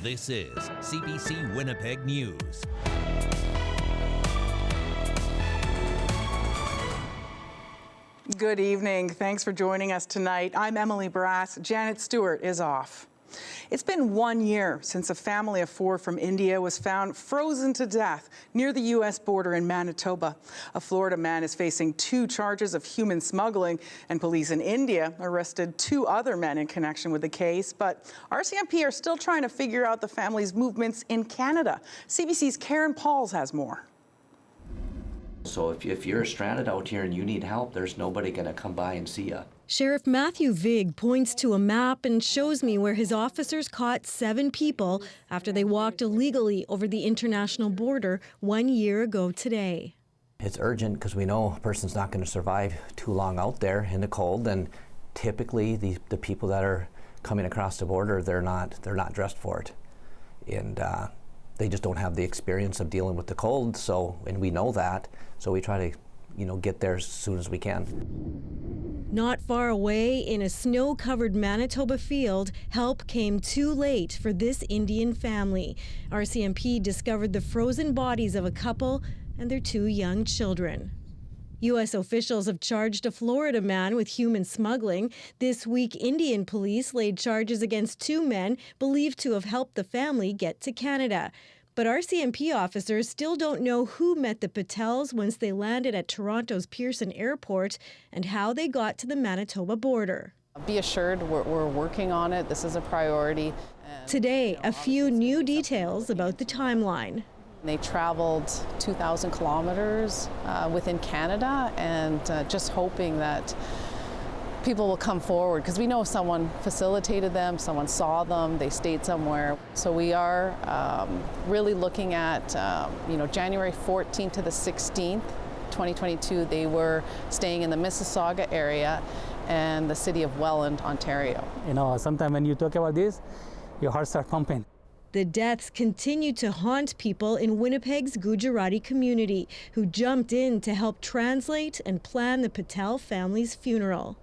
This is CBC Winnipeg News. Good evening. Thanks for joining us tonight. I'm Emily Brass. Janet Stewart is off. It's been 1 year since a family of 4 from India was found frozen to death near the U.S. border in Manitoba. A Florida man is facing 2 charges of human smuggling, and police in India arrested 2 other men in connection with the case. But RCMP are still trying to figure out the family's movements in Canada. CBC's Karen Pauls has more. So if you're stranded out here and you need help, there's nobody going to come by and see you. Sheriff Matthew Vig points to a map and shows me where his officers caught 7 people after they walked illegally over the international border 1 year ago today. It's urgent because we know a person's not going to survive too long out there in the cold, and typically the people that are coming across the border, they're not dressed for it. And they just don't have the experience of dealing with the cold, and we know that, so we try to get there as soon as we can. Not far away, in a snow-covered Manitoba field, help came too late for this Indian family. RCMP discovered the frozen bodies of a couple and their 2 young children. U.S. officials have charged a Florida man with human smuggling. This week, Indian police laid charges against 2 men believed to have helped the family get to Canada. But RCMP officers still don't know who met the Patels once they landed at Toronto's Pearson Airport and how they got to the Manitoba border. Be assured we're working on it. This is a priority. Today, a few new details about the timeline. They traveled 2,000 kilometers within Canada, and just hoping that people will come forward, because we know someone facilitated them, someone saw them, they stayed somewhere. So we are really looking at January 14th to the 16th, 2022, they were staying in the Mississauga area and the city of Welland, Ontario. Sometimes when you talk about this, your heart starts pumping. The deaths continue to haunt people in Winnipeg's Gujarati community, who jumped in to help translate and plan the Patel family's funeral.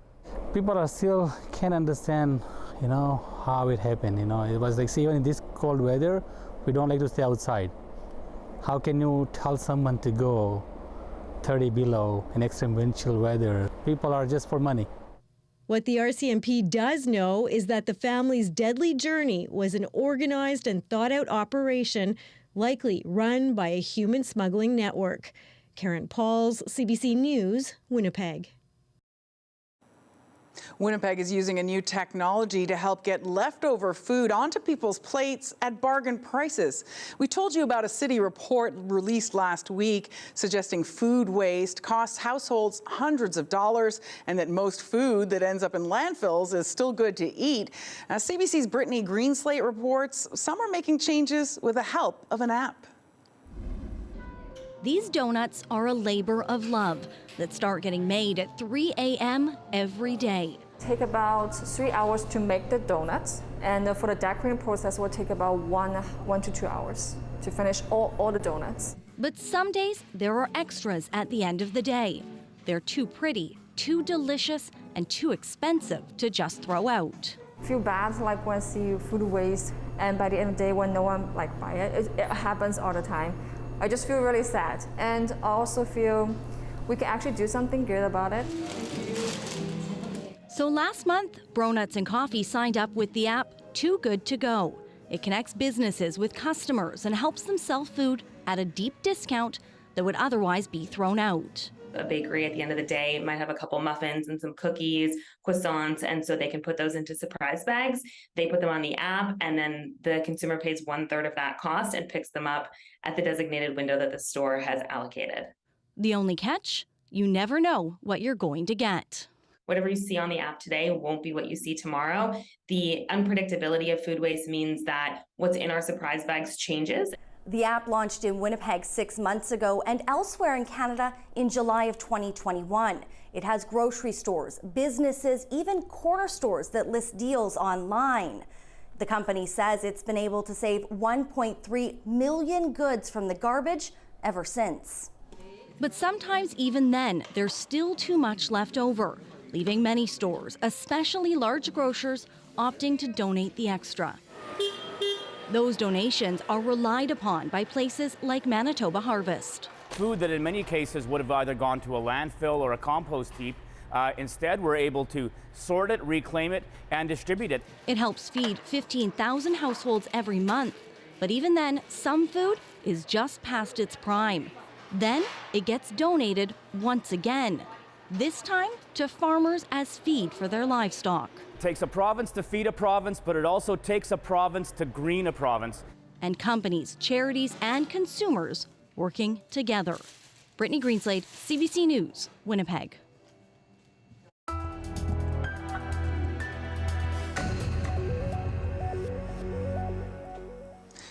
People are still can't understand, how it happened. It was like, even in this cold weather, we don't like to stay outside. How can you tell someone to go 30 below in extreme wind chill weather? People are just for money. What the RCMP does know is that the family's deadly journey was an organized and thought-out operation, likely run by a human smuggling network. Karen Pauls, CBC News, Winnipeg. Winnipeg is using a new technology to help get leftover food onto people's plates at bargain prices. We told you about a city report released last week suggesting food waste costs households hundreds of dollars, and that most food that ends up in landfills is still good to eat. CBC's Brittany Greenslate reports some are making changes with the help of an app. These donuts are a labor of love that start getting made at 3 a.m. every day. Take about 3 hours to make the donuts, and for the decorating process will take about 1 to 2 hours to finish all the donuts. But some days there are extras at the end of the day. They're too pretty, too delicious, and too expensive to just throw out. Feel bad when I see food waste, and by the end of the day when no one buy it, it happens all the time. I just feel really sad, and I also feel we can actually do something good about it. So last month, Bronuts and Coffee signed up with the app Too Good To Go. It connects businesses with customers and helps them sell food at a deep discount that would otherwise be thrown out. A bakery at the end of the day might have a couple muffins and some cookies, croissants, and so they can put those into surprise bags. They put them on the app, and then the consumer pays 1/3 of that cost and picks them up at the designated window that the store has allocated. The only catch? You never know what you're going to get. Whatever you see on the app today won't be what you see tomorrow. The unpredictability of food waste means that what's in our surprise bags changes. The app launched in Winnipeg 6 months ago and elsewhere in Canada in July of 2021. It has grocery stores, businesses, even corner stores that list deals online. The company says it's been able to save 1.3 million goods from the garbage ever since. But sometimes even then, there's still too much left over, leaving many stores, especially large grocers, opting to donate the extra. Those donations are relied upon by places like Manitoba Harvest. Food that in many cases would have either gone to a landfill or a compost heap. Instead, we're able to sort it, reclaim it, and distribute it. It helps feed 15,000 households every month. But even then, some food is just past its prime. Then it gets donated once again, this time to farmers as feed for their livestock. It takes a province to feed a province, but it also takes a province to green a province. And companies, charities, and consumers working together. Brittany Greenslade, CBC News, Winnipeg.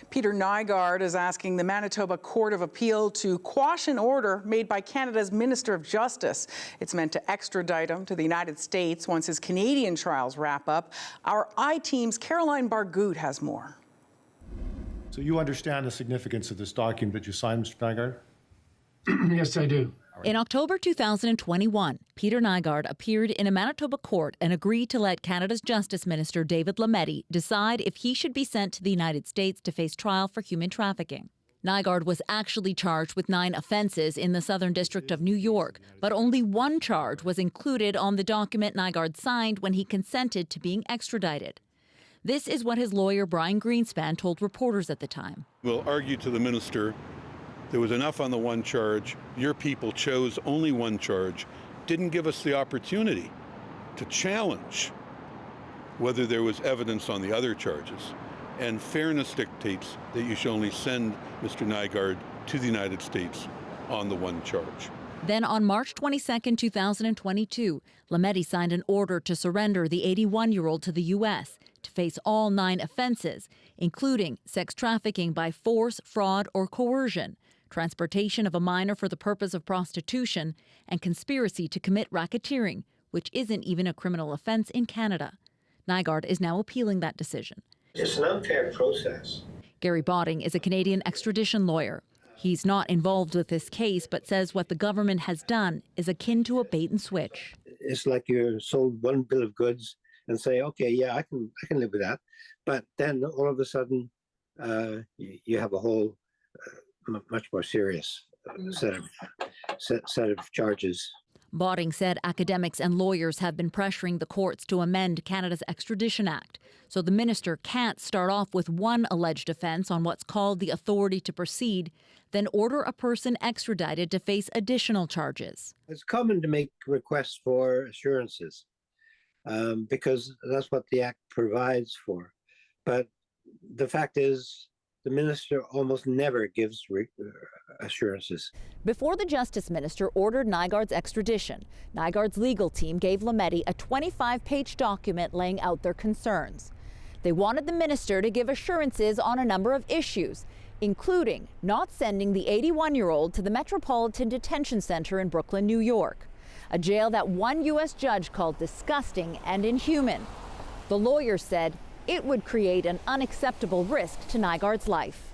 Peter Nygard is asking the Manitoba Court of Appeal to quash an order made by Canada's Minister of Justice. It's meant to extradite him to the United States once his Canadian trials wrap up. Our I-Team's Caroline Bargout has more. So you understand the significance of this document that you signed, Mr. Nygard? Yes, I do. In October 2021, Peter Nygard appeared in a Manitoba court and agreed to let Canada's Justice Minister David Lametti decide if he should be sent to the United States to face trial for human trafficking. Nygard was actually charged with 9 offenses in the Southern District of New York, but only one charge was included on the document Nygard signed when he consented to being extradited. This is what his lawyer Brian Greenspan told reporters at the time. We'll argue to the minister there was enough on the one charge. Your people chose only one charge, didn't give us the opportunity to challenge whether there was evidence on the other charges. And fairness dictates that you should only send Mr. Nygard to the United States on the one charge. Then on March 22, 2022, Lametti signed an order to surrender the 81-year-old to the U.S. to face all 9 offenses, including sex trafficking by force, fraud, or coercion, transportation of a minor for the purpose of prostitution, and conspiracy to commit racketeering, which isn't even a criminal offense in Canada. Nygard is now appealing that decision. It's an unfair process. Gary Botting is a Canadian extradition lawyer. He's not involved with this case, but says what the government has done is akin to a bait and switch. It's like you're sold one bill of goods and say, okay, yeah, I can live with that. But then all of a sudden, you have a whole much more serious set of charges. Botting said academics and lawyers have been pressuring the courts to amend Canada's Extradition Act, so the minister can't start off with one alleged offence on what's called the authority to proceed, then order a person extradited to face additional charges. It's common to make requests for assurances because that's what the Act provides for. But the fact is, the minister almost never gives assurances. Before the Justice Minister ordered Nygard's extradition, Nygard's legal team gave Lametti a 25-page document laying out their concerns. They wanted the minister to give assurances on a number of issues, including not sending the 81-year-old to the Metropolitan Detention Center in Brooklyn, New York, a jail that one U.S. judge called disgusting and inhuman. The lawyer said it would create an unacceptable risk to Nygard's life.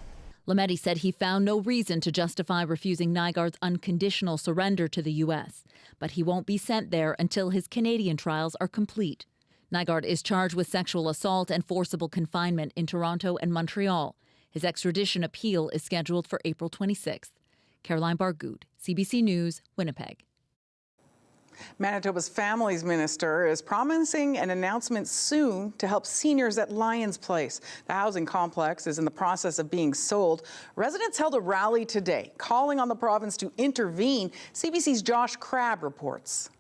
Lametti said he found no reason to justify refusing Nygard's unconditional surrender to the U.S., but he won't be sent there until his Canadian trials are complete. Nygard is charged with sexual assault and forcible confinement in Toronto and Montreal. His extradition appeal is scheduled for April 26th. Caroline Bargout, CBC News, Winnipeg. Manitoba's Families Minister is promising an announcement soon to help seniors at Lyons Place. The housing complex is in the process of being sold. Residents held a rally today, calling on the province to intervene. CBC's Josh Crabb reports.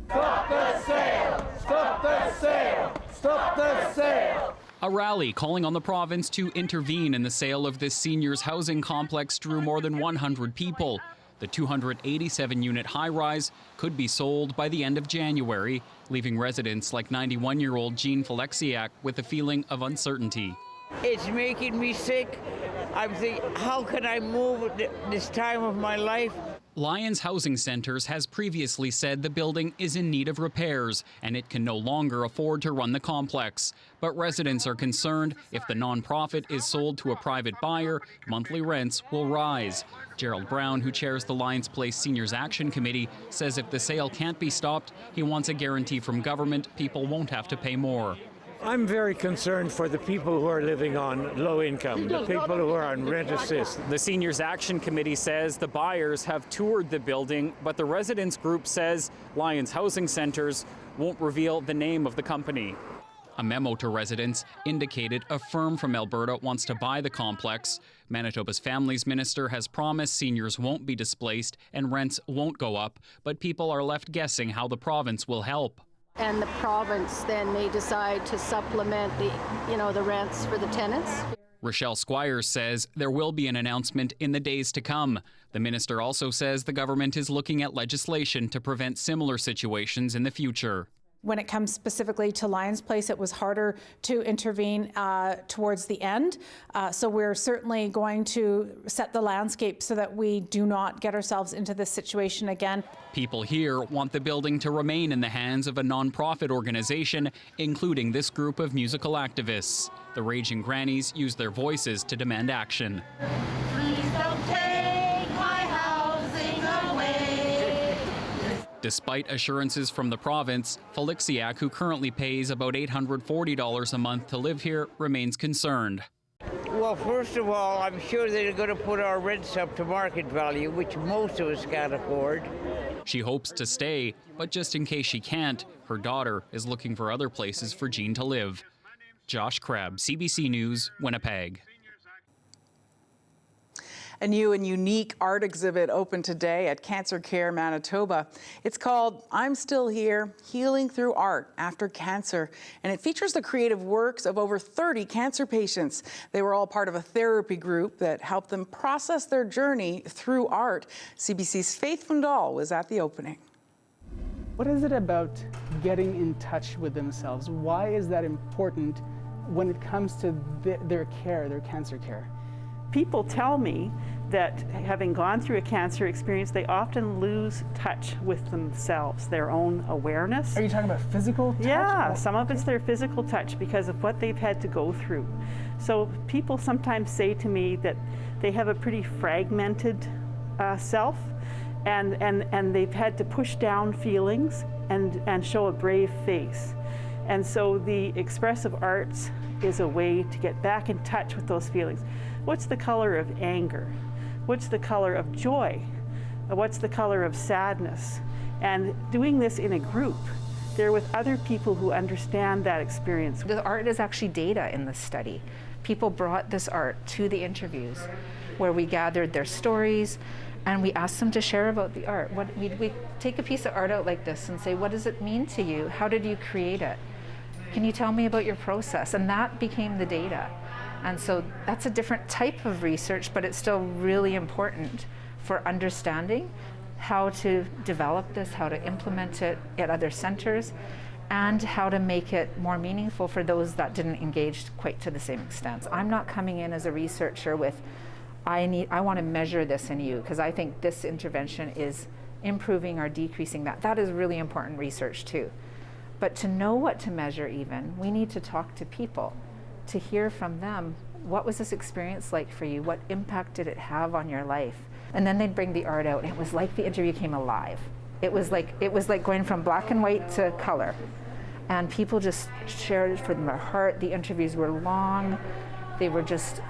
Stop the sale! Stop the sale! Stop the sale! A rally calling on the province to intervene in the sale of this seniors' housing complex drew more than 100 people. The 287-unit high-rise could be sold by the end of January, leaving residents like 91-year-old Jean Falexiak with a feeling of uncertainty. It's making me sick. I'm thinking, how can I move at this time of my life? Lyons Housing Centres has previously said the building is in need of repairs and it can no longer afford to run the complex. But residents are concerned if the nonprofit is sold to a private buyer, monthly rents will rise. Gerald Brown, who chairs the Lyons Place Seniors Action Committee, says if the sale can't be stopped, he wants a guarantee from government people won't have to pay more. I'm very concerned for the people who are living on low income, the people who are on rent assist. The Seniors Action Committee says the buyers have toured the building, but the residents group says Lions Housing Centres won't reveal the name of the company. A memo to residents indicated a firm from Alberta wants to buy the complex. Manitoba's Families Minister has promised seniors won't be displaced and rents won't go up, but people are left guessing how the province will help. And the province then may decide to supplement the rents for the tenants. Rochelle Squires says there will be an announcement in the days to come. The minister also says the government is looking at legislation to prevent similar situations in the future. When it comes specifically to Lions Place, it was harder to intervene towards the end. So we're certainly going to set the landscape so that we do not get ourselves into this situation again. People here want the building to remain in the hands of a nonprofit organization, including this group of musical activists. The Raging Grannies use their voices to demand action. Please don't take my housing away. Despite assurances from the province, Felixiak, who currently pays about $840 a month to live here, remains concerned. Well, first of all, I'm sure they're going to put our rents up to market value, which most of us can't afford. She hopes to stay, but just in case she can't, her daughter is looking for other places for Jean to live. Josh Crabb, CBC News, Winnipeg. A new and unique art exhibit opened today at Cancer Care Manitoba. It's called I'm Still Here, Healing Through Art After Cancer, and it features the creative works of over 30 cancer patients. They were all part of a therapy group that helped them process their journey through art. CBC's Faith Fundal was at the opening. What is it about getting in touch with themselves? Why is that important when it comes to their care, their cancer care? People tell me that having gone through a cancer experience, they often lose touch with themselves, their own awareness. Are you talking about physical touch? Yeah, some of it's their physical touch because of what they've had to go through. So people sometimes say to me that they have a pretty fragmented self, and they've had to push down feelings and show a brave face. And so the expressive arts is a way to get back in touch with those feelings. What's the color of anger? What's the color of joy? What's the color of sadness? And doing this in a group, they're with other people who understand that experience. The art is actually data in this study. People brought this art to the interviews where we gathered their stories and we asked them to share about the art. We take a piece of art out like this and say, what does it mean to you? How did you create it? Can you tell me about your process? And that became the data. And so that's a different type of research, but it's still really important for understanding how to develop this, how to implement it at other centers, and how to make it more meaningful for those that didn't engage quite to the same extent. I'm not coming in as a researcher with, I want to measure this in you, because I think this intervention is improving or decreasing that. That is really important research too. But to know what to measure even, we need to talk to people, to hear from them, what was this experience like for you? What impact did it have on your life? And then they'd bring the art out, and it was like the interview came alive. It was like going from black and white to color. And people just shared it from their heart. The interviews were long. They were just,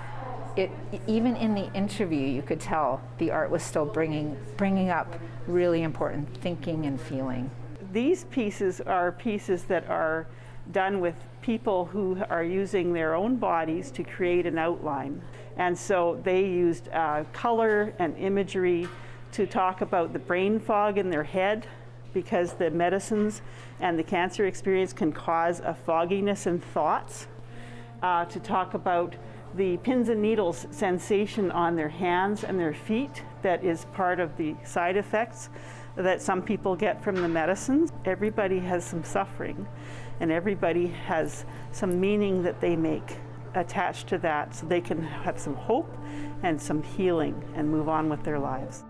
even in the interview, you could tell the art was still bringing up really important thinking and feeling. These pieces are pieces that are done with people who are using their own bodies to create an outline. And so they used color and imagery to talk about the brain fog in their head, because the medicines and the cancer experience can cause a fogginess in thoughts, to talk about the pins and needles sensation on their hands and their feet that is part of the side effects that some people get from the medicines. Everybody has some suffering, and everybody has some meaning that they make attached to that, so they can have some hope and some healing and move on with their lives.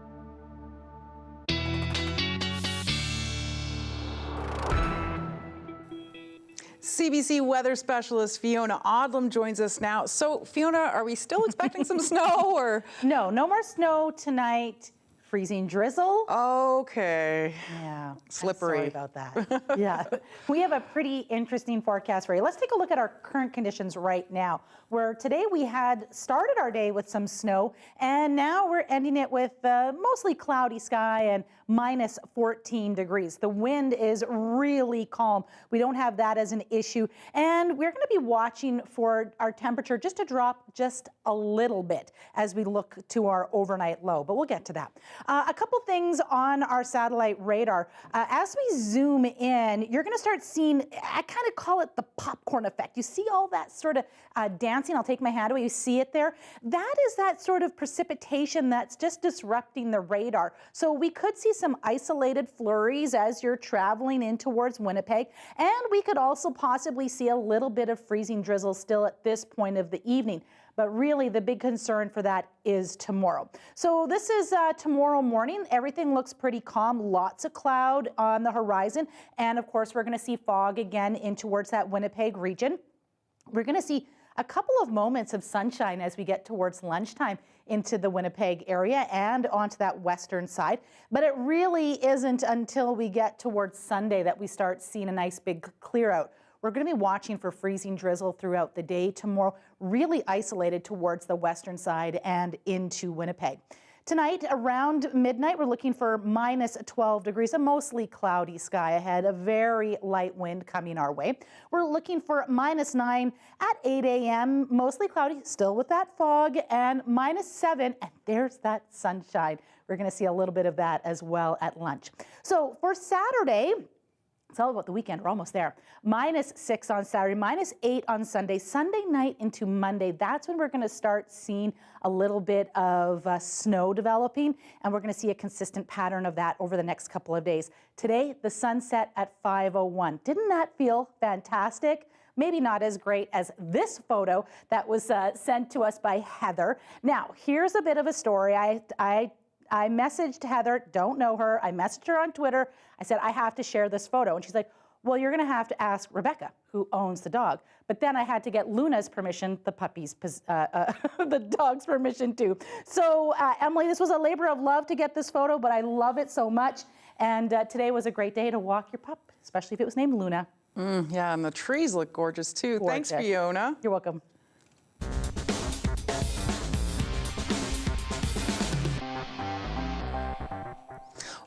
CBC weather specialist Fiona Odlum joins us now. So Fiona, are we still expecting some snow or? No more snow tonight. freezing drizzle. Okay. Yeah. Slippery. Sorry about that. Yeah. We have a pretty interesting forecast for you. Let's take a look at our current conditions right now, where today we had started our day with some snow, and now we're ending it with mostly cloudy sky and minus 14 degrees. The wind is really calm. We don't have that as an issue, and we're going to be watching for our temperature just to drop just a little bit as we look to our overnight low, but we'll get to that. A couple things on our satellite radar. As we zoom in, you're going to start seeing, I kind of call it the popcorn effect. You see all that sort of dancing. I'll take my hand away. You see it there? That is that sort of precipitation that's just disrupting the radar. So we could see some isolated flurries as you're traveling in towards Winnipeg, and we could also possibly see a little bit of freezing drizzle still at this point of the evening. But really, the big concern for that is tomorrow. So this is tomorrow morning. Everything looks pretty calm. Lots of cloud on the horizon. And of course, we're going to see fog again in towards that Winnipeg region. We're going to see a couple of moments of sunshine as we get towards lunchtime into the Winnipeg area and onto that western side. But it really isn't until we get towards Sunday that we start seeing a nice big clear out. We're going to be watching for freezing drizzle throughout the day tomorrow, really isolated towards the western side and into Winnipeg. Tonight, around midnight, we're looking for minus 12 degrees, a mostly cloudy sky ahead, a very light wind coming our way. We're looking for minus 9 at 8 a.m., mostly cloudy, still with that fog, and minus 7, and there's that sunshine. We're going to see a little bit of that as well at lunch. So for Saturday, it's all about the weekend. We're almost there. Minus 6 on Saturday, minus 8 on Sunday. Sunday night into Monday, that's when we're going to start seeing a little bit of snow developing, and we're going to see a consistent pattern of that over the next couple of days. Today, the sun set at 5:01. Didn't that feel fantastic? Maybe not as great as this photo that was sent to us by Heather. Now, here's a bit of a story. I messaged Heather, don't know her. I messaged her on Twitter. I said, I have to share this photo. And she's like, well, you're going to have to ask Rebecca, who owns the dog. But then I had to get Luna's permission, the puppy's, the dog's permission too. So Emily, this was a labor of love to get this photo, but I love it so much. And today was a great day to walk your pup, especially if it was named Luna. Yeah, and the trees look gorgeous too. Gorgeous. Thanks, Fiona. You're welcome.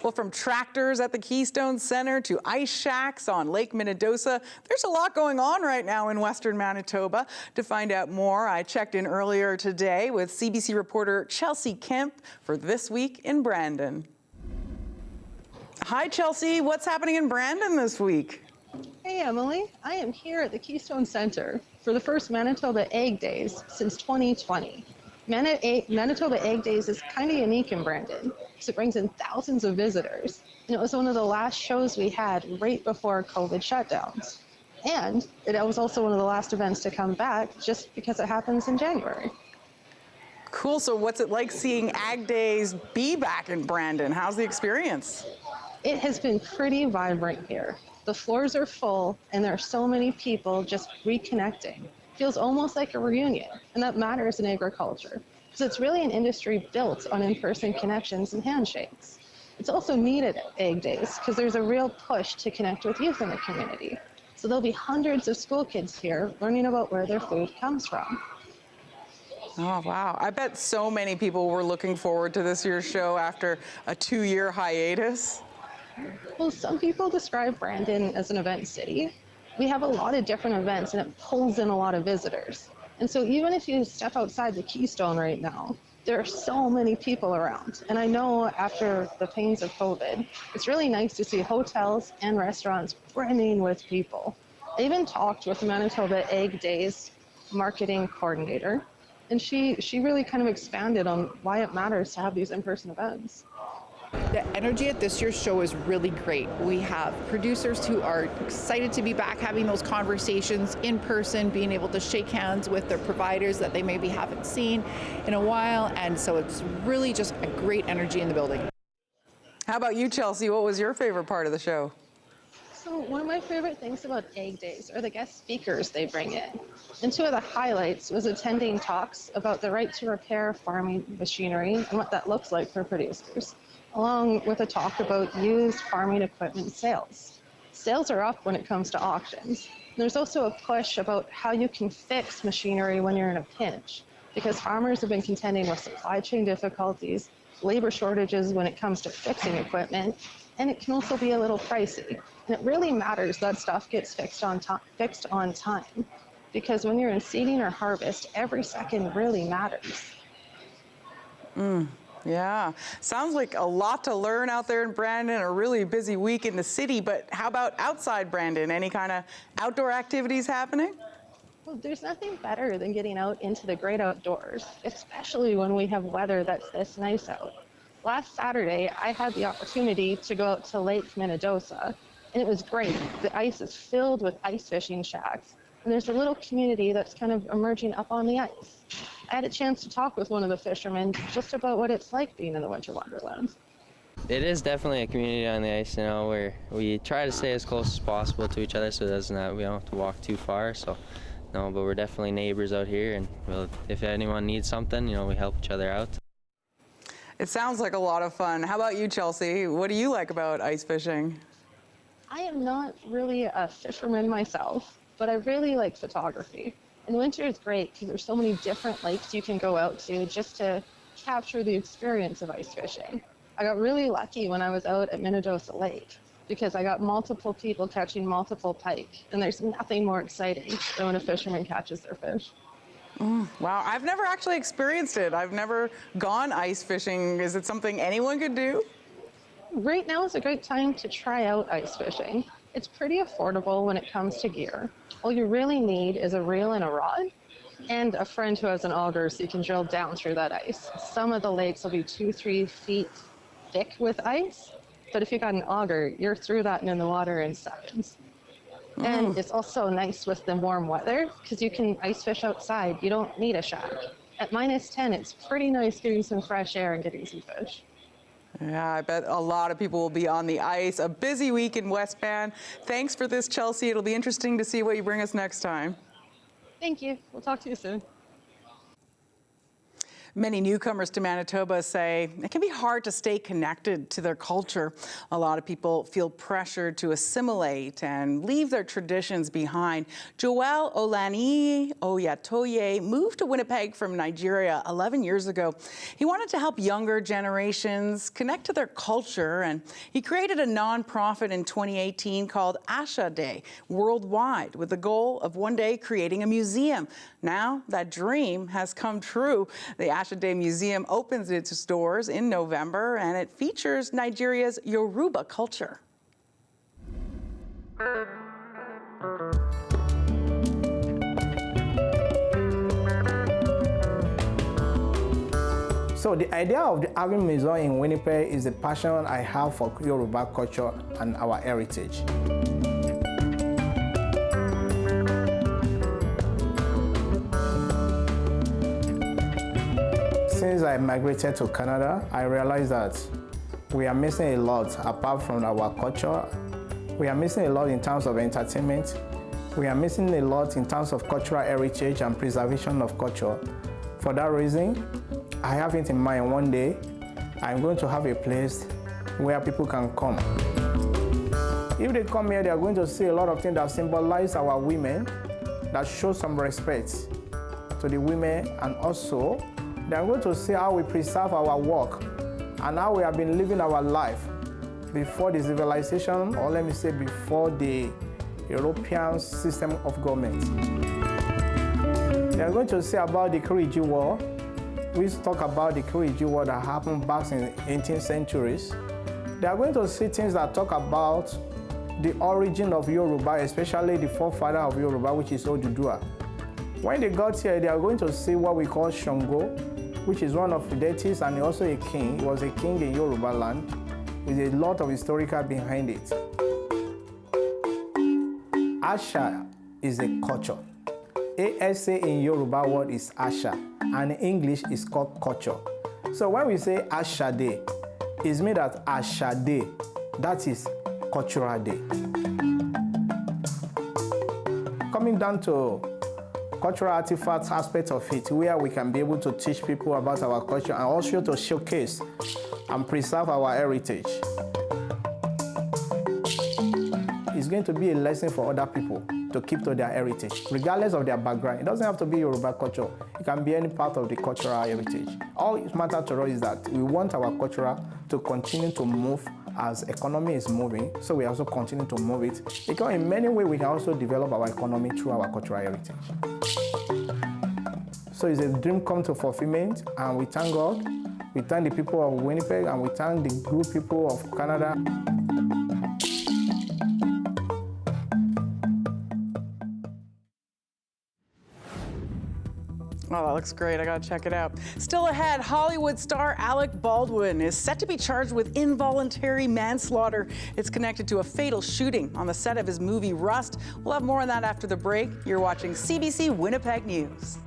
Well, from tractors at the Keystone Center to ice shacks on Lake Minnedosa, there's a lot going on right now in Western Manitoba. To find out more, I checked in earlier today with CBC reporter Chelsea Kemp for This Week in Brandon. Hi, Chelsea. What's happening in Brandon this week? Hey, Emily. I am here at the Keystone Center for the first Manitoba Egg Days since 2020. Manitoba Egg Days is kind of unique in Brandon because it brings in thousands of visitors. And it was one of the last shows we had right before COVID shutdowns. And it was also one of the last events to come back just because it happens in January. Cool. So what's it like seeing Ag Days be back in Brandon? How's the experience? It has been pretty vibrant here. The floors are full and there are so many people just reconnecting. Feels almost like a reunion, and that matters in agriculture because it's really an industry built on in-person connections and handshakes. It's also needed at Egg Days because there's a real push to connect with youth in the community. So there'll be hundreds of school kids here learning about where their food comes from. Oh, wow. I bet so many people were looking forward to this year's show after a 2-year hiatus. Well, some people describe Brandon as an event city. We have a lot of different events and it pulls in a lot of visitors. And so even if you step outside the Keystone right now, there are so many people around. And I know after the pains of COVID, it's really nice to see hotels and restaurants brimming with people. I even talked with the Manitoba Egg Days marketing coordinator, and she really kind of expanded on why it matters to have these in-person events. The energy at this year's show is really great. We have producers who are excited to be back having those conversations in person, being able to shake hands with their providers that they maybe haven't seen in a while. And so it's really just a great energy in the building. How about you, Chelsea? What was your favorite part of the show? So one of my favorite things about Egg Days are the guest speakers they bring in. And two of the highlights was attending talks about the right to repair farming machinery and what that looks like for producers, along with a talk about used farming equipment sales. Sales are up when it comes to auctions. There's also a push about how you can fix machinery when you're in a pinch, because farmers have been contending with supply chain difficulties, labor shortages when it comes to fixing equipment, and it can also be a little pricey. And it really matters that stuff gets fixed on time, because when you're in seeding or harvest, every second really matters. Yeah, sounds like a lot to learn out there in Brandon, a really busy week in the city, but how about outside Brandon? Any kind of outdoor activities happening? Well, there's nothing better than getting out into the great outdoors, especially when we have weather that's this nice out. Last Saturday, I had the opportunity to go out to Lake Manitoba, and it was great. The ice is filled with ice fishing shacks, and there's a little community that's kind of emerging up on the ice. I had a chance to talk with one of the fishermen just about what it's like being in the Winter Wonderland. It is definitely a community on the ice, where we try to stay as close as possible to each other so we don't have to walk too far. So, but we're definitely neighbors out here, and if anyone needs something, we help each other out. It sounds like a lot of fun. How about you, Chelsea? What do you like about ice fishing? I am not really a fisherman myself, but I really like photography. And winter is great because there's so many different lakes you can go out to just to capture the experience of ice fishing. I got really lucky when I was out at Manitoba Lake because I got multiple people catching multiple pike, and there's nothing more exciting than when a fisherman catches their fish. Wow, I've never actually experienced it. I've never gone ice fishing. Is it something anyone could do? Right now is a great time to try out ice fishing. It's pretty affordable when it comes to gear. All you really need is a reel and a rod, and a friend who has an auger so you can drill down through that ice. Some of the lakes will be 2-3 feet thick with ice, but if you got an auger, you're through that and in the water in seconds. And it's also nice with the warm weather because you can ice fish outside. You don't need a shack. At -10, it's pretty nice getting some fresh air and getting some fish. Yeah, I bet a lot of people will be on the ice. A busy week in West Van. Thanks for this, Chelsea. It'll be interesting to see what you bring us next time. Thank you. We'll talk to you soon. Many newcomers to Manitoba say it can be hard to stay connected to their culture. A lot of people feel pressured to assimilate and leave their traditions behind. Joel Olani Oyatoye moved to Winnipeg from Nigeria 11 years ago. He wanted to help younger generations connect to their culture, and he created a nonprofit in 2018 called Asha Day worldwide with the goal of one day creating a museum. Now that dream has come true. The Asha Day Museum opens its doors in November, and it features Nigeria's Yoruba culture. So the idea of having a museum in Winnipeg is the passion I have for Yoruba culture and our heritage. Since I migrated to Canada, I realized that we are missing a lot apart from our culture. We are missing a lot in terms of entertainment. We are missing a lot in terms of cultural heritage and preservation of culture. For that reason, I have it in mind one day, I'm going to have a place where people can come. If they come here, they are going to see a lot of things that symbolize our women, that show some respect to the women, and also they are going to see how we preserve our work and how we have been living our life before the civilization, or let me say before the European system of government. They are going to see about the Kiriji War. We talk about the Kiriji War that happened back in the 18th centuries. They are going to see things that talk about the origin of Yoruba, especially the forefather of Yoruba, which is Odlum. When they got here, they are going to see what we call Shango, which is one of the deities and also a king. He was a king in Yoruba land with a lot of historical behind it. Asha is a culture. ASA in Yoruba word is Asha, and in English is called culture. So when we say Asha Day, it means that Asha Day, that is cultural day. Coming down to cultural artifacts aspect of it, where we can be able to teach people about our culture and also to showcase and preserve our heritage. It's going to be a lesson for other people to keep to their heritage, regardless of their background. It doesn't have to be Yoruba culture. It can be any part of the cultural heritage. All it matters to us is that we want our culture to continue to move as economy is moving, so we also continue to move it, because in many ways we can also develop our economy through our cultural heritage. So it's a dream come to fulfillment, and we thank God, we thank the people of Winnipeg, and we thank the good people of Canada. Oh, that looks great. I gotta check it out. Still ahead, Hollywood star Alec Baldwin is set to be charged with involuntary manslaughter. It's connected to a fatal shooting on the set of his movie Rust. We'll have more on that after the break. You're watching CBC Winnipeg News.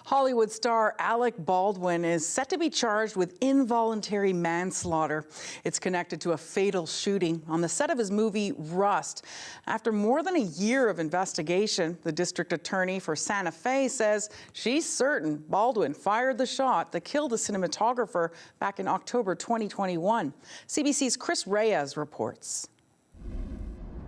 Hollywood star Alec Baldwin is set to be charged with involuntary manslaughter. It's connected to a fatal shooting on the set of his movie Rust. After more than a year of investigation, the district attorney for Santa Fe says she's certain Baldwin fired the shot that killed the cinematographer back in October 2021. CBC's Chris Reyes reports.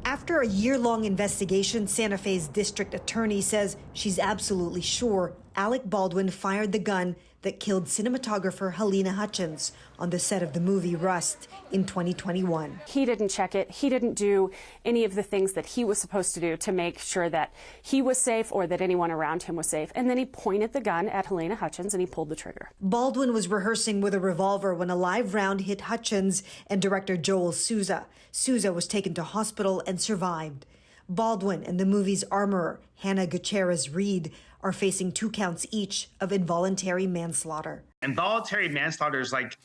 After a year-long investigation, Santa Fe's district attorney says she's absolutely sure Alec Baldwin fired the gun that killed cinematographer Helena Hutchins on the set of the movie Rust in 2021. He didn't check it. He didn't do any of the things that he was supposed to do to make sure that he was safe or that anyone around him was safe. And then he pointed the gun at Helena Hutchins and he pulled the trigger. Baldwin was rehearsing with a revolver when a live round hit Hutchins and director Joel Souza. Souza was taken to hospital and survived. Baldwin and the movie's armorer, Hannah Gutierrez-Reed, are facing 2 counts each of involuntary manslaughter. Involuntary manslaughter is like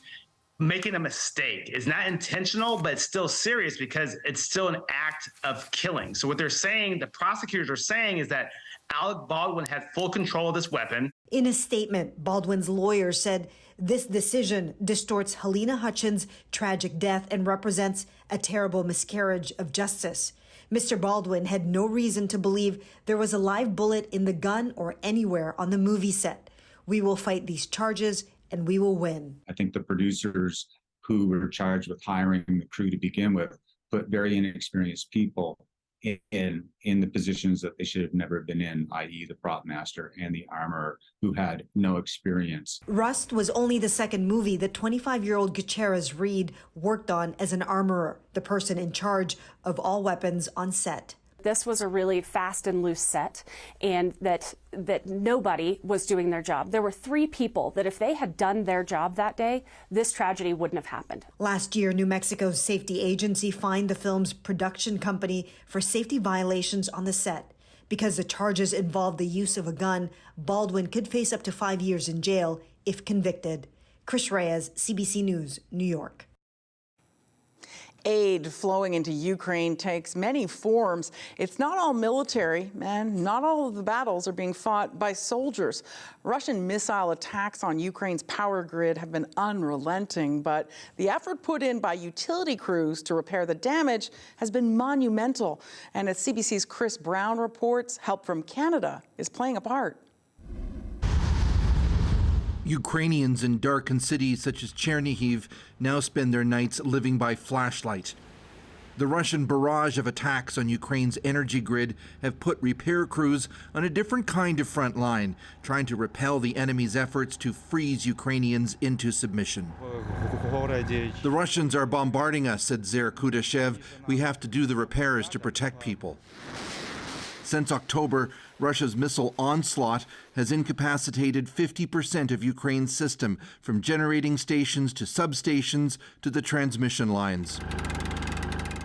making a mistake. It's not intentional, but it's still serious because it's still an act of killing. So what they're saying, the prosecutors are saying, is that Alec Baldwin had full control of this weapon. In a statement, Baldwin's lawyer said this decision distorts Helena Hutchins' tragic death and represents a terrible miscarriage of justice. Mr. Baldwin had no reason to believe there was a live bullet in the gun or anywhere on the movie set. We will fight these charges and we will win. I think the producers who were charged with hiring the crew to begin with put very inexperienced people in the positions that they should have never been in, i.e. the prop master and the armorer, who had no experience. Rust was only the second movie that 25-year-old Gutierrez-Reed worked on as an armorer, the person in charge of all weapons on set. This was a really fast and loose set, and that nobody was doing their job. There were 3 people that if they had done their job that day, this tragedy wouldn't have happened. Last year, New Mexico's safety agency fined the film's production company for safety violations on the set. Because the charges involved the use of a gun, Baldwin could face up to 5 years in jail if convicted. Chris Reyes, CBC News, New York. Aid flowing into Ukraine takes many forms. It's not all military, and not all of the battles are being fought by soldiers. Russian missile attacks on Ukraine's power grid have been unrelenting, but the effort put in by utility crews to repair the damage has been monumental. And as CBC's Chris Brown reports, help from Canada is playing a part. Ukrainians in darkened cities such as Chernihiv now spend their nights living by flashlight. The Russian barrage of attacks on Ukraine's energy grid have put repair crews on a different kind of front line, trying to repel the enemy's efforts to freeze Ukrainians into submission. The Russians are bombarding us, said Zer Kudashev. We have to do the repairs to protect people. Since October, Russia's missile onslaught has incapacitated 50% of Ukraine's system, from generating stations to substations to the transmission lines.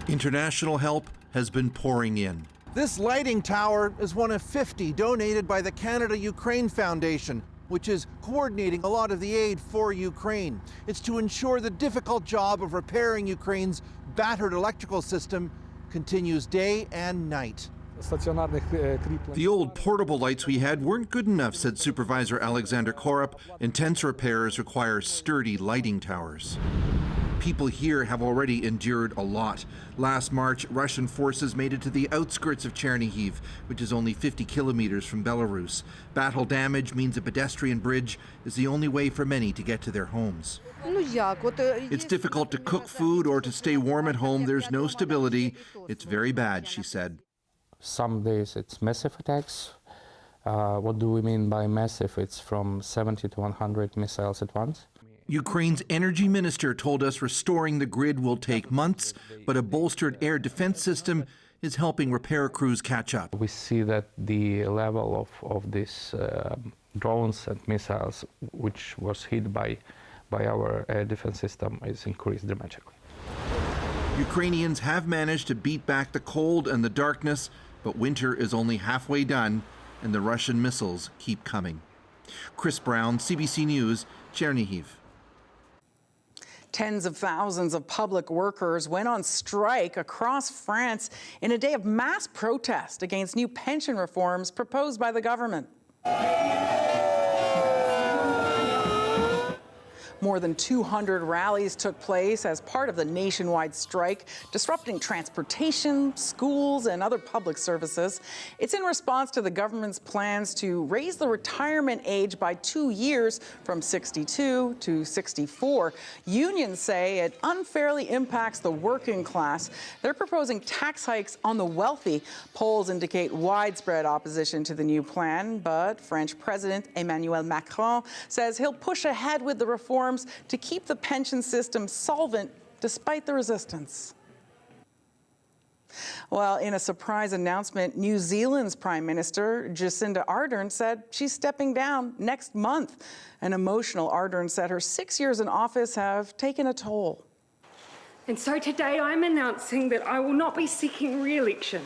International help has been pouring in. This lighting tower is one of 50 donated by the Canada-Ukraine Foundation, which is coordinating a lot of the aid for Ukraine. It's to ensure the difficult job of repairing Ukraine's battered electrical system continues day and night. The old portable lights we had weren't good enough, said Supervisor Alexander Korup. Intense repairs require sturdy lighting towers. People here have already endured a lot. Last March, Russian forces made it to the outskirts of Chernihiv, which is only 50 kilometers from Belarus. Battle damage means a pedestrian bridge is the only way for many to get to their homes. It's difficult to cook food or to stay warm at home. There's no stability. It's very bad, she said. Some days it's massive attacks. What do we mean by massive? It's from 70 to 100 missiles at once. Ukraine's energy minister told us restoring the grid will take months, but a bolstered air defense system is helping repair crews catch up. We see that the level of these drones and missiles, which was hit by our air defense system, is increased dramatically. Ukrainians have managed to beat back the cold and the darkness, but winter is only halfway done, and the Russian missiles keep coming. Chris Brown, CBC News, Chernihiv. Tens of thousands of public workers went on strike across France in a day of mass protest against new pension reforms proposed by the government. More than 200 rallies took place as part of the nationwide strike, disrupting transportation, schools, and other public services. It's in response to the government's plans to raise the retirement age by 2 years from 62 to 64. Unions say it unfairly impacts the working class. They're proposing tax hikes on the wealthy. Polls indicate widespread opposition to the new plan, but French President Emmanuel Macron says he'll push ahead with the reforms to keep the pension system solvent despite the resistance. Well, in a surprise announcement, New Zealand's Prime Minister Jacinda Ardern said she's stepping down next month. An emotional Ardern said her 6 years in office have taken a toll. And so today I'm announcing that I will not be seeking re-election.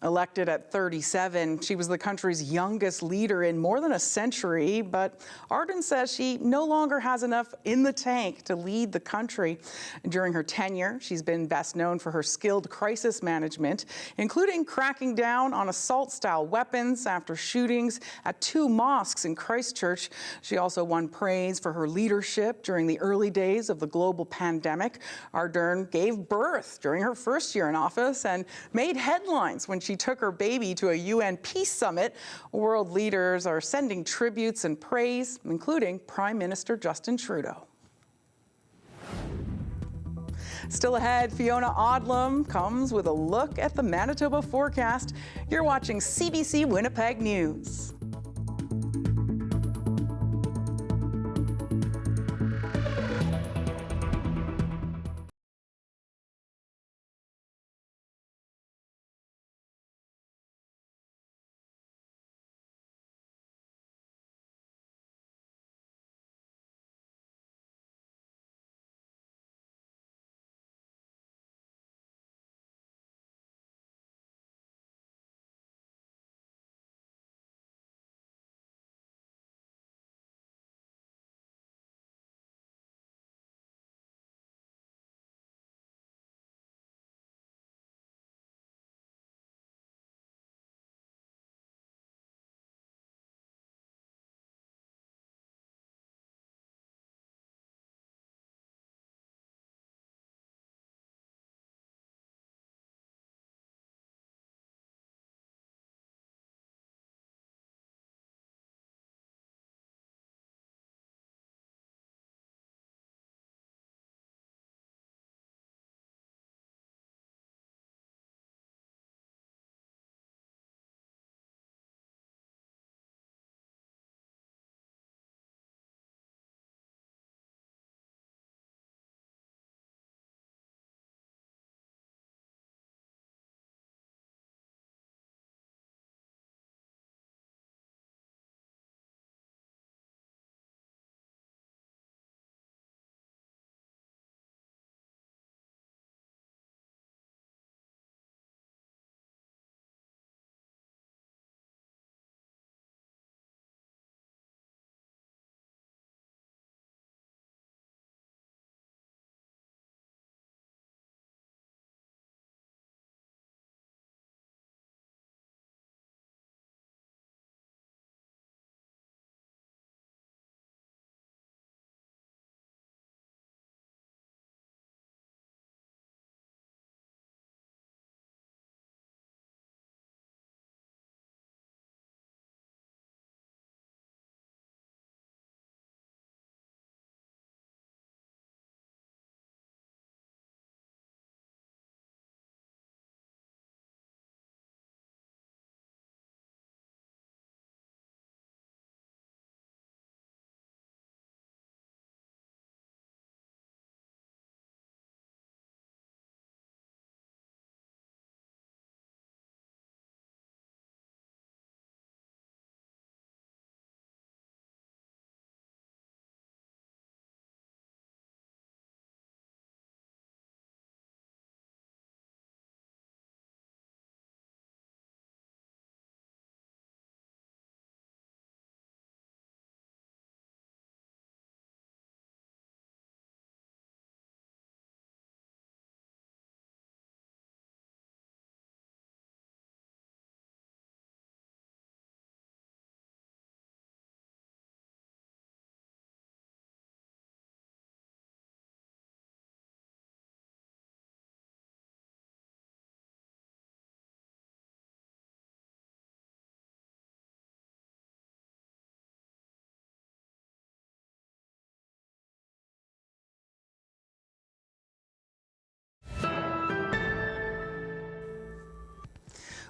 Elected at 37, she was the country's youngest leader in more than a century, but Ardern says she no longer has enough in the tank to lead the country. During her tenure, she's been best known for her skilled crisis management, including cracking down on assault-style weapons after shootings at 2 mosques in Christchurch. She also won praise for her leadership during the early days of the global pandemic. Ardern gave birth during her first year in office and made headlines when she took her baby to a UN peace summit. World leaders are sending tributes and praise, including Prime Minister Justin Trudeau. Still ahead, Fiona Odlum comes with a look at the Manitoba forecast. You're watching CBC Winnipeg News.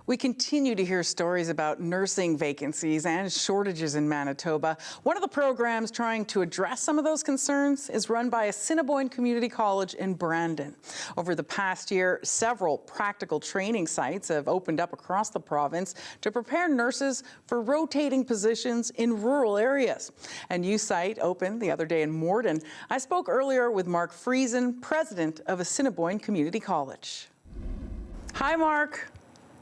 We continue to hear stories about nursing vacancies and shortages in Manitoba. One of the programs trying to address some of those concerns is run by Assiniboine Community College in Brandon. Over the past year, several practical training sites have opened up across the province to prepare nurses for rotating positions in rural areas. A new site opened the other day in Morden. I spoke earlier with Mark Friesen, president of Assiniboine Community College. Hi, Mark.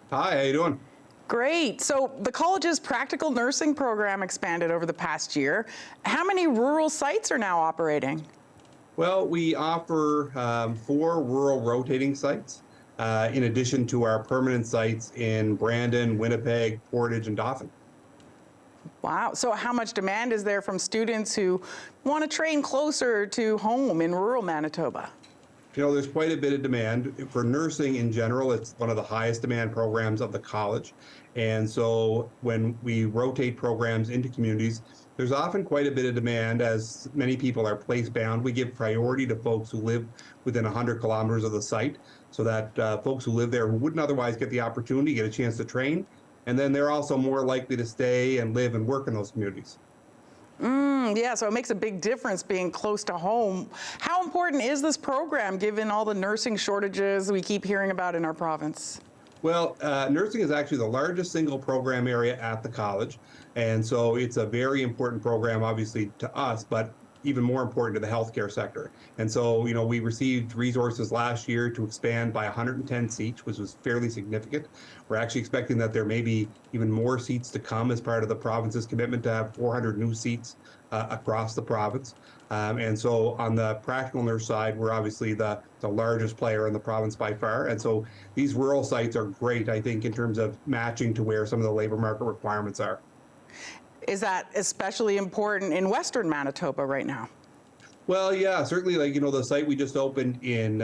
Hi, how you doing? Great. So the college's practical nursing program expanded over the past year. How many rural sites are now operating? Well, we offer 4 rural rotating sites, in addition to our permanent sites in Brandon, Winnipeg, Portage, and Dauphin. Wow. So how much demand is there from students who want to train closer to home in rural Manitoba? You know, there's quite a bit of demand. For nursing in general, it's one of the highest demand programs of the college. And so when we rotate programs into communities, there's often quite a bit of demand as many people are place-bound. We give priority to folks who live within 100 kilometers of the site so that folks who live there who wouldn't otherwise get the opportunity get a chance to train. And then they're also more likely to stay and live and work in those communities. Yeah, so it makes a big difference being close to home. How important is this program given all the nursing shortages we keep hearing about in our province? Well, nursing is actually the largest single program area at the college. And so it's a very important program, obviously, to us, but even more important to the healthcare sector. And so, you know, we received resources last year to expand by 110 seats, which was fairly significant. We're actually expecting that there may be even more seats to come as part of the province's commitment to have 400 new seats across the province. And so on the practical nurse side, we're obviously the largest player in the province by far. And so these rural sites are great, I think, in terms of matching to where some of the labor market requirements are. Is that especially important in Western Manitoba right now? Well, yeah, certainly, like, you know, the site we just opened in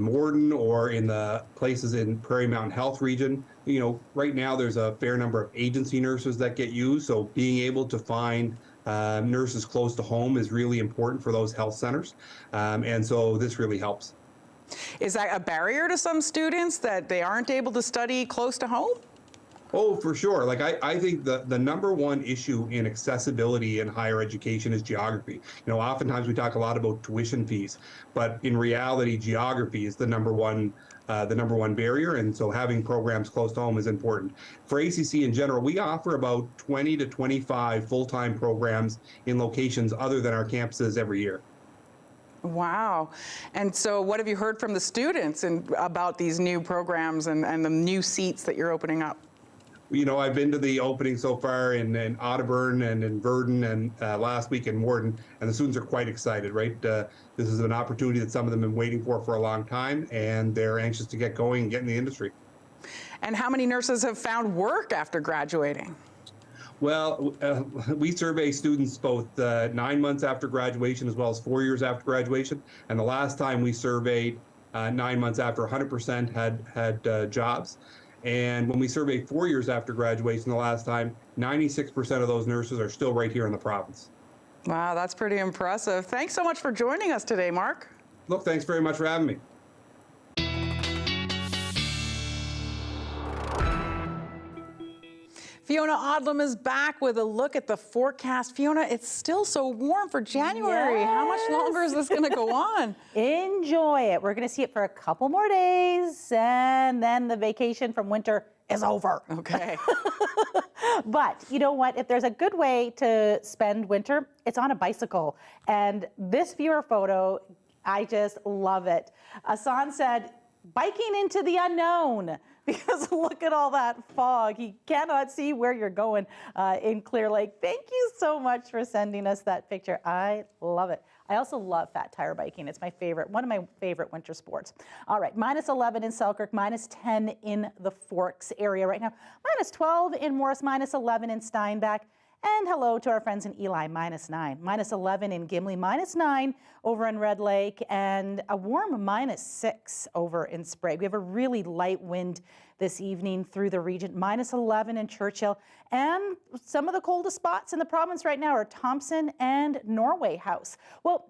Morden or in the places in Prairie Mountain Health Region, you know, right now there's a fair number of agency nurses that get used. So being able to find nurses close to home is really important for those health centers. And so this really helps. Is that a barrier to some students that they aren't able to study close to home? Oh, for sure. Like, I think the number one issue in accessibility in higher education is geography. You know, oftentimes we talk a lot about tuition fees, but in reality, geography is the number one barrier. And so having programs close to home is important. For ACC in general, we offer about 20 to 25 full-time programs in locations other than our campuses every year. Wow. And so what have you heard from the students about these new programs and the new seats that you're opening up? You know, I've been to the opening so far in Otterburn and in Verdon and last week in Morden, and the students are quite excited, right? This is an opportunity that some of them have been waiting for a long time, and they're anxious to get going and get in the industry. And how many nurses have found work after graduating? Well, we survey students both 9 months after graduation as well as 4 years after graduation. And the last time we surveyed 9 months after, 100% had jobs. And when we surveyed 4 years after graduation the last time, 96% of those nurses are still right here in the province. Wow, that's pretty impressive. Thanks so much for joining us today, Mark. Look, thanks very much for having me. Fiona Odlum is back with a look at the forecast. Fiona, it's still so warm for January. Yes. How much longer is this going to go on? Enjoy it. We're going to see it for a couple more days, and then the vacation from winter is over. Okay. But you know what? If there's a good way to spend winter, it's on a bicycle. And this viewer photo, I just love it. Asan said, biking into the unknown. Because look at all that fog. He cannot see where you're going in Clear Lake. Thank you so much for sending us that picture. I love it. I also love fat tire biking. It's my favorite, one of my favorite winter sports. All right, minus 11 in Selkirk, minus 10 in the Forks area right now, minus 12 in Morris, minus 11 in Steinbach. And hello to our friends in Eli, minus 9. Minus 11 in Gimli, minus 9 over in Red Lake, and a warm minus 6 over in Sprague. We have a really light wind this evening through the region, minus 11 in Churchill. And some of the coldest spots in the province right now are Thompson and Norway House. Well,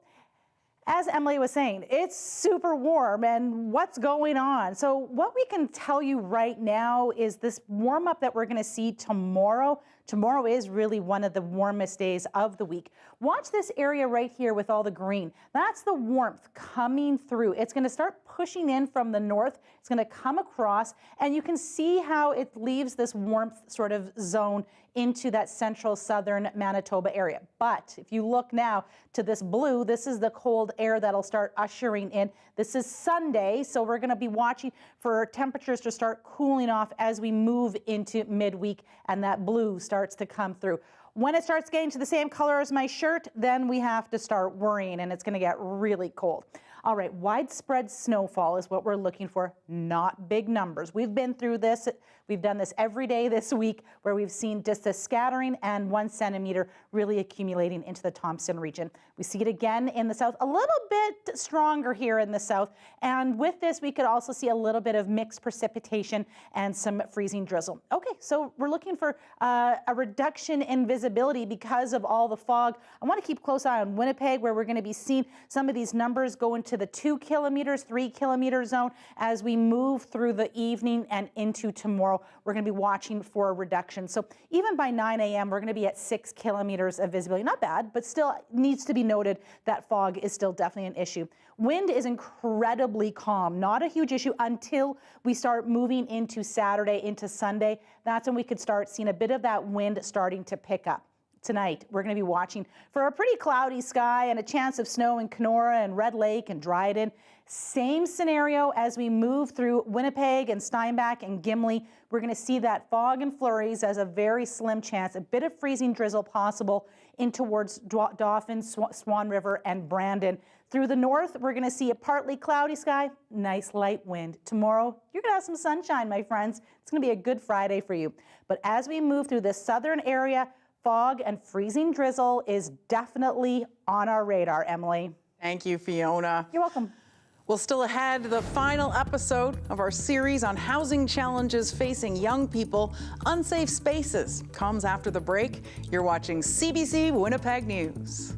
as Emily was saying, it's super warm, and what's going on? So what we can tell you right now is this warm up that we're going to see tomorrow. Tomorrow is really one of the warmest days of the week. Watch this area right here with all the green. That's the warmth coming through. It's going to start pushing in from the north. It's going to come across, and you can see how it leaves this warmth sort of zone into that central southern Manitoba area. But if you look now to this blue, this is the cold air that'll start ushering in. This is Sunday, so we're going to be watching for temperatures to start cooling off as we move into midweek, and that blue starts to come through. When it starts getting to the same color as my shirt, then we have to start worrying, and it's going to get really cold. All right, widespread snowfall is what we're looking for, not big numbers. We've been through this. We've done this every day this week, where we've seen just a scattering and 1 centimeter really accumulating into the Thompson region. We see it again in the south, a little bit stronger here in the south. And with this, we could also see a little bit of mixed precipitation and some freezing drizzle. Okay, so we're looking for a reduction in visibility because of all the fog. I want to keep a close eye on Winnipeg, where we're going to be seeing some of these numbers go into the 2 kilometers, 3 kilometer zone as we move through the evening and into tomorrow. We're going to be watching for a reduction. So even by 9 a.m., we're going to be at 6 kilometers of visibility. Not bad, but still needs to be noted that fog is still definitely an issue. Wind is incredibly calm, not a huge issue until we start moving into Saturday, into Sunday. That's when we could start seeing a bit of that wind starting to pick up. Tonight, we're going to be watching for a pretty cloudy sky and a chance of snow in Kenora and Red Lake and Dryden. Same scenario as we move through Winnipeg and Steinbach and Gimli. We're going to see that fog and flurries as a very slim chance, a bit of freezing drizzle possible in towards Dauphin, Swan River, and Brandon. Through the north, we're going to see a partly cloudy sky, nice light wind. Tomorrow, you're going to have some sunshine, my friends. It's going to be a good Friday for you. But as we move through this southern area, fog and freezing drizzle is definitely on our radar, Emily. Thank you, Fiona. You're welcome. Well, still ahead, the final episode of our series on housing challenges facing young people. Unsafe Spaces comes after the break. You're watching CBC Winnipeg News.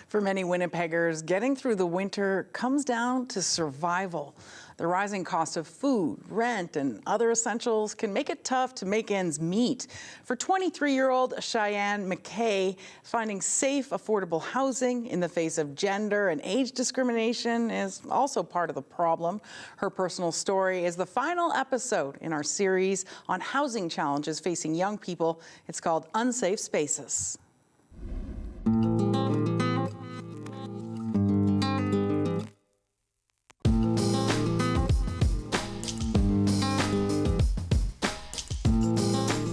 For many Winnipeggers, getting through the winter comes down to survival. The rising cost of food, rent, and other essentials can make it tough to make ends meet. For 23-year-old Cheyenne McKay, finding safe, affordable housing in the face of gender and age discrimination is also part of the problem. Her personal story is the final episode in our series on housing challenges facing young people. It's called Unsafe Spaces.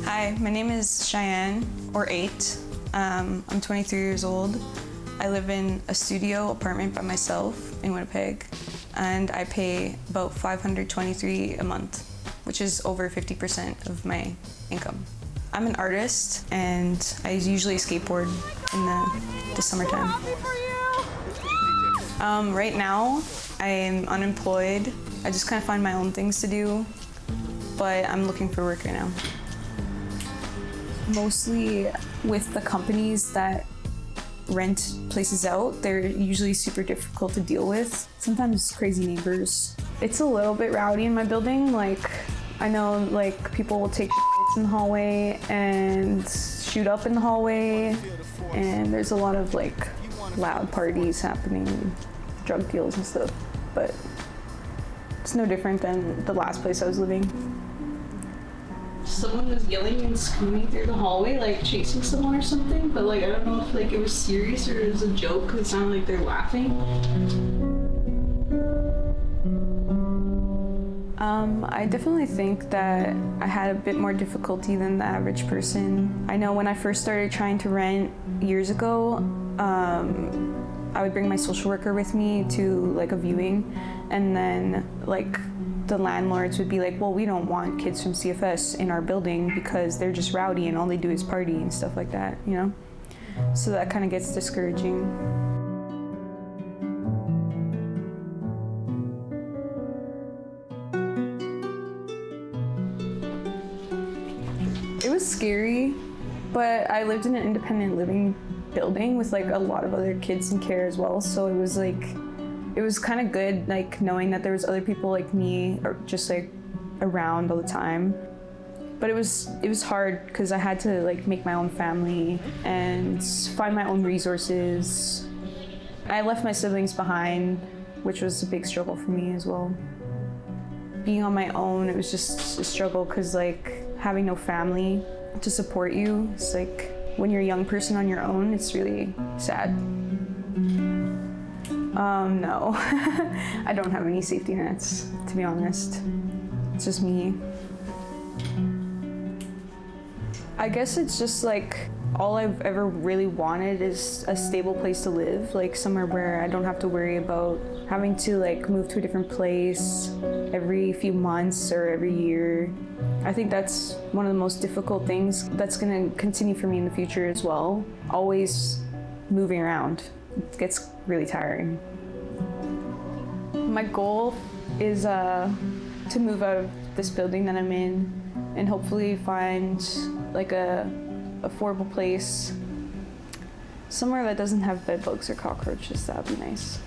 Hi, my name is Cheyenne, or 8. I'm 23 years old. I live in a studio apartment by myself in Winnipeg, and I pay about $523 a month, which is over 50% of my income. I'm an artist, and I usually skateboard in the summertime. Right now, I'm unemployed. I just kind of find my own things to do, but I'm looking for work right now. Mostly with the companies that rent places out, they're usually super difficult to deal with. Sometimes crazy neighbors. It's a little bit rowdy in my building. Like, I know like people will take shits in the hallway and shoot up in the hallway, and there's a lot of like loud parties happening, drug deals and stuff, but it's no different than the last place I was living. Someone was yelling and screaming through the hallway, like chasing someone or something, but like I don't know if like it was serious or it was a joke because it sounded like they're laughing. I definitely think that I had a bit more difficulty than the average person. I know when I first started trying to rent years ago, I would bring my social worker with me to like a viewing, and then like the landlords would be like, well, we don't want kids from CFS in our building because they're just rowdy and all they do is party and stuff like that, you know? So that kind of gets discouraging. It was scary, but I lived in an independent living building with like a lot of other kids in care as well, so it was like, it was kind of good, like knowing that there was other people like me or just like around all the time. But it was hard because I had to like make my own family and find my own resources. I left my siblings behind, which was a big struggle for me as well. Being on my own, it was just a struggle because like having no family to support you, it's like when you're a young person on your own, it's really sad. No, I don't have any safety nets, to be honest. It's just me. I guess it's just like all I've ever really wanted is a stable place to live, like somewhere where I don't have to worry about having to like move to a different place every few months or every year. I think that's one of the most difficult things that's gonna continue for me in the future as well. Always moving around. It gets really tiring. My goal is to move out of this building that I'm in and hopefully find like a affordable place, somewhere that doesn't have bed bugs or cockroaches. That would be nice.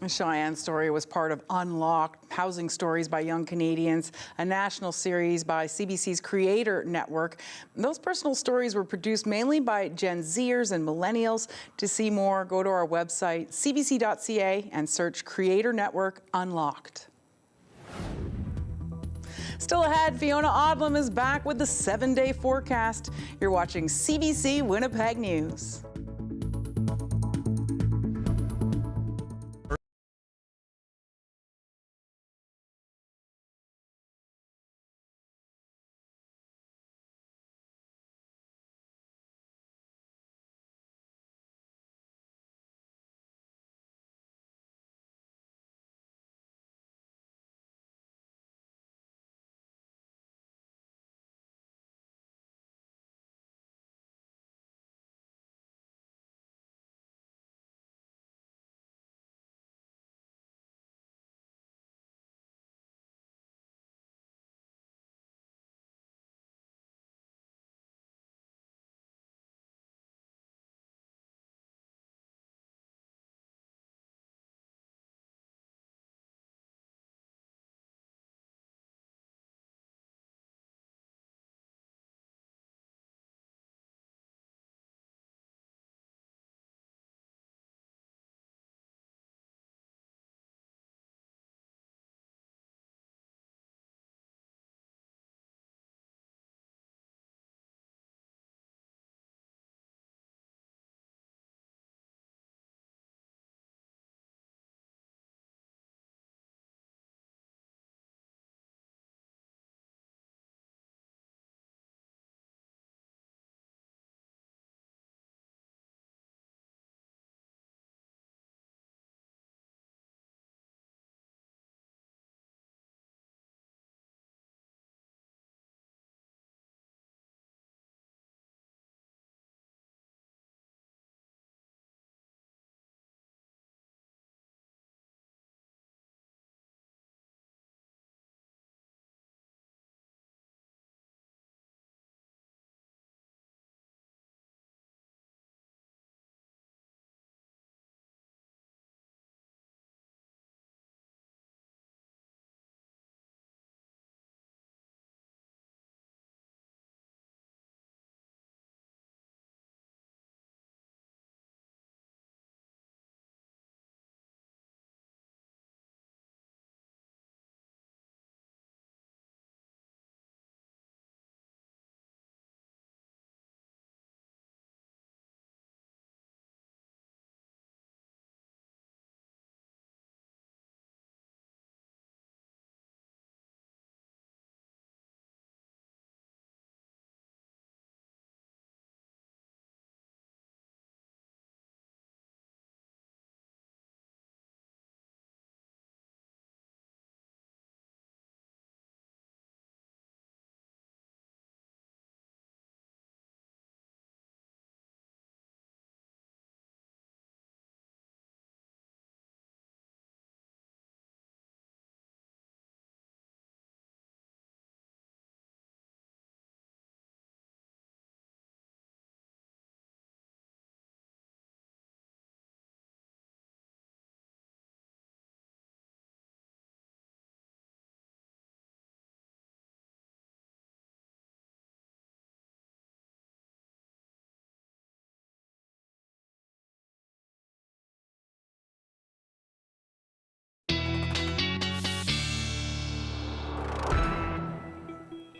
Cheyenne's story was part of Unlocked, Housing Stories by Young Canadians, a national series by CBC's Creator Network. Those personal stories were produced mainly by Gen Zers and Millennials. To see more, go to our website, cbc.ca, and search Creator Network Unlocked. Still ahead, Fiona Odlum is back with the 7-day forecast. You're watching CBC Winnipeg News.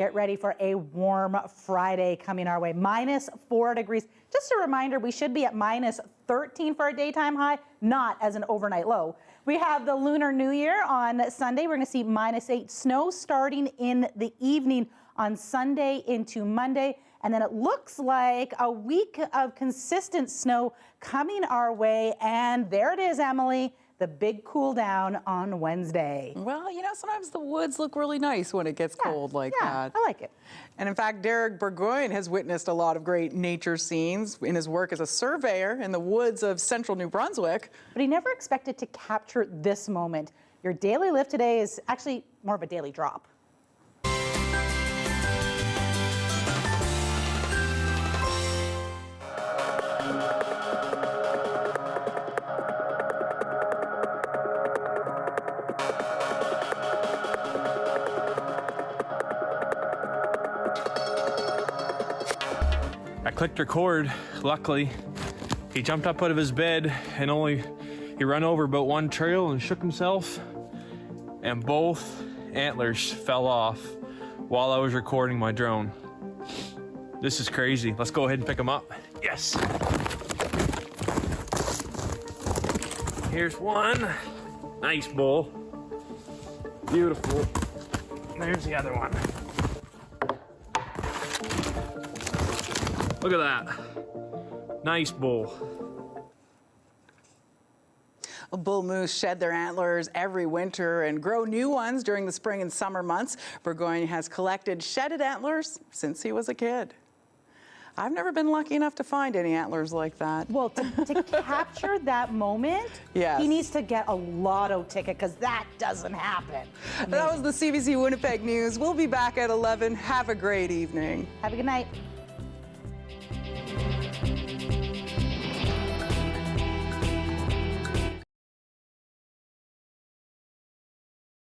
Get ready for a warm Friday coming our way. -4 degrees. Just a reminder, we should be at -13 for a daytime high, not as an overnight low. We have the Lunar New Year on Sunday. We're going to see -8 snow starting in the evening on Sunday into Monday. And then it looks like a week of consistent snow coming our way. And there it is, Emily, the big cool down on Wednesday. Well, you know, sometimes the woods look really nice when it gets cold like that. I like it. And in fact, Derek Burgoyne has witnessed a lot of great nature scenes in his work as a surveyor in the woods of central New Brunswick. But he never expected to capture this moment. Your daily lift today is actually more of a daily drop. I clicked record. Luckily, he jumped up out of his bed and he ran over about one trail and shook himself, and both antlers fell off while I was recording my drone. This is crazy. Let's go ahead and pick him up. Yes. Here's one. Nice bull. Beautiful. There's the other one. Look at that. Nice bull. Bull moose shed their antlers every winter and grow new ones during the spring and summer months. Burgoyne has collected shedded antlers since he was a kid. I've never been lucky enough to find any antlers like that. Well, to capture that moment, yes, he needs to get a lotto ticket because that doesn't happen. That was the CBC Winnipeg News. We'll be back at 11. Have a great evening. Have a good night.